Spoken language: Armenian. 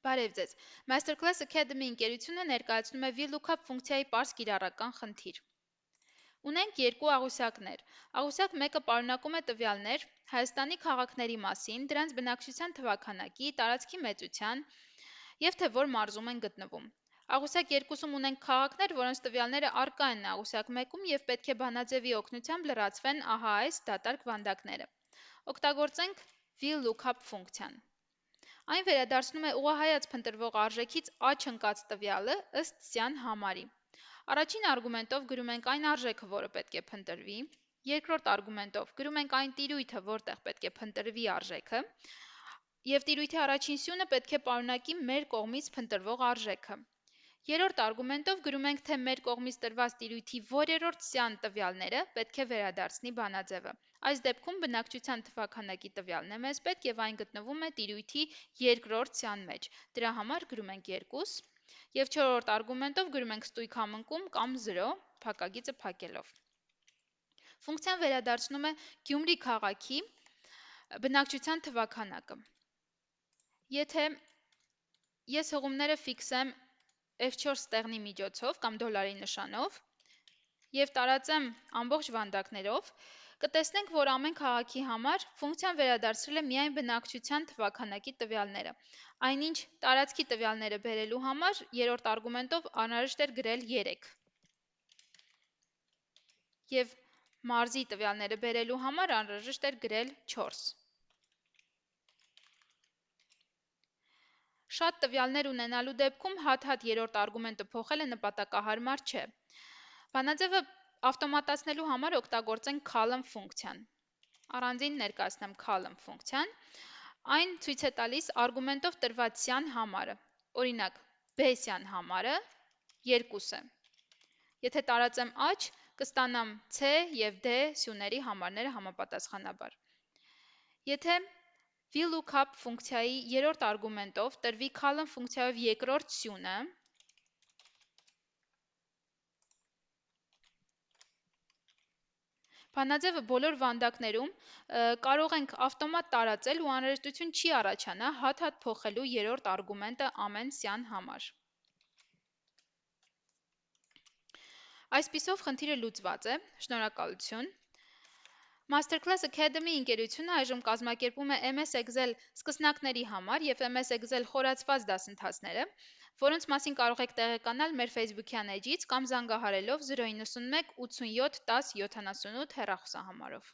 Բարև ձեզ։ MasterClass Academy ընկերությունը ներկայացնում է VLOOKUP ֆունկցիայի պարզ կիրառական խնդիր։ Ունենք երկու աղյուսակներ։ Աղյուսակ 1-ը պարունակում է տվյալներ Հայաստանի քաղաքների մասին, դրանց բնակչության թվաքանակի, տարածքի մեծության և թե որ մարզում են գտնվում։ Աղյուսակ 2-ում ունենք քաղաքներ, որոնց տվյալները առկա են աղյուսակ 1-ում և պետք է բանաձևի օգնությամբ լրացվեն ահա այս դատարկ վանդակները։ Օգտագործենք VLOOKUP ֆունկցիան։ Այն վերադարձնում է ուղղահայաց փնտրվող արժեքից աջ ընկած տվյալը ըստ սյան համարի։ Առաջին արգումենտով գրում ենք այն արժեքը, որը պետք է փնտրվի, երկրորդ արգումենտով գրում ենք այն տիրույթը, որտեղ պետք է փնտրվի արժեքը, և տիրույթի առաջին սյունը պետք է պարունակի մեր կողմից փնտրվող արժեքը։ Երրորդ արգումենտով գրում ենք, թե մեր կողմից տրված տիրույթի որերորդ սյան տվյալները պետք է վերադարձնի բանաձևը։ Այս դեպքում բնակչության թվաքանակի տվյալն է մեզ պետք և այն գտնվում է տիրույթի երկրորդ սյան մեջ։ Դրա համար գրում ենք 2 և չորրորդ արգումենտով գրում ենք ստույգ համընկում կամ 0, փակագիծը փակելով։ Ֆունկցիան վերադարձնում է Գյումրի քաղաքի բնակչության թվաքանակը։ Եթե ես հղումները ֆիքսեմ F4 ստեղնի միջոցով կամ դոլարի նշանով և տարածեմ ամբողջ վանդակներով, կտեսնենք, որ ամեն քաղաքի համար ֆունկցիան վերադարձրել է միայն բնակչության թվաքանակի տվյալները։ Այնինչ տարածքի տվյալները բերելու համար երրորդ արգումենտով անհրաժեշտ էր գրել 3 և մարզի տվյալները բերելու համար անհրաժեշտ էր գրել 4։ Շատ տվյալներ ունենալու դեպքում հատ-հատ երրորդ արգումենտը փոխելը նպատակահարմար չէ։ Բանաձևը ավտոմատացնելու համար օգտագործենք column ֆունկցիան։ Առանձին ներկայացնեմ column ֆունկցիան։ Այն ցույց է տալիս արգումենտով տրված սյան համարը։ Օրինակ, B սյան համարը 2 է։ Եթե տարածեմ աջ, կստանամ C և D սյուների համարները համապատասխանաբար։ Եթե VLOOKUP ֆունկցիայի երրորդ արգումենտով տրվի column ֆունկցիայով երկրորդ սյունը, բանաձևը բոլոր վանդակներում կարող ենք ավտոմատ տարածել ու անհրաժեշտություն չի առաջանա հատ-հատ փոխելու երրորդ արգումենտը ամեն սյան համար։ Այսպիսով խնդիրը լուծված է, շնորհակալություն։ MasterClass Academy ընկերությունը այժմ կազմակերպում է MS Excel սկսնակների համար և MS Excel խորացված դասընթացները, որոնց մասին կարող եք տեղեկանալ մեր Facebook-յան էջից կամ զանգահարելով 091 87 10 78 հեռախոսահամարով։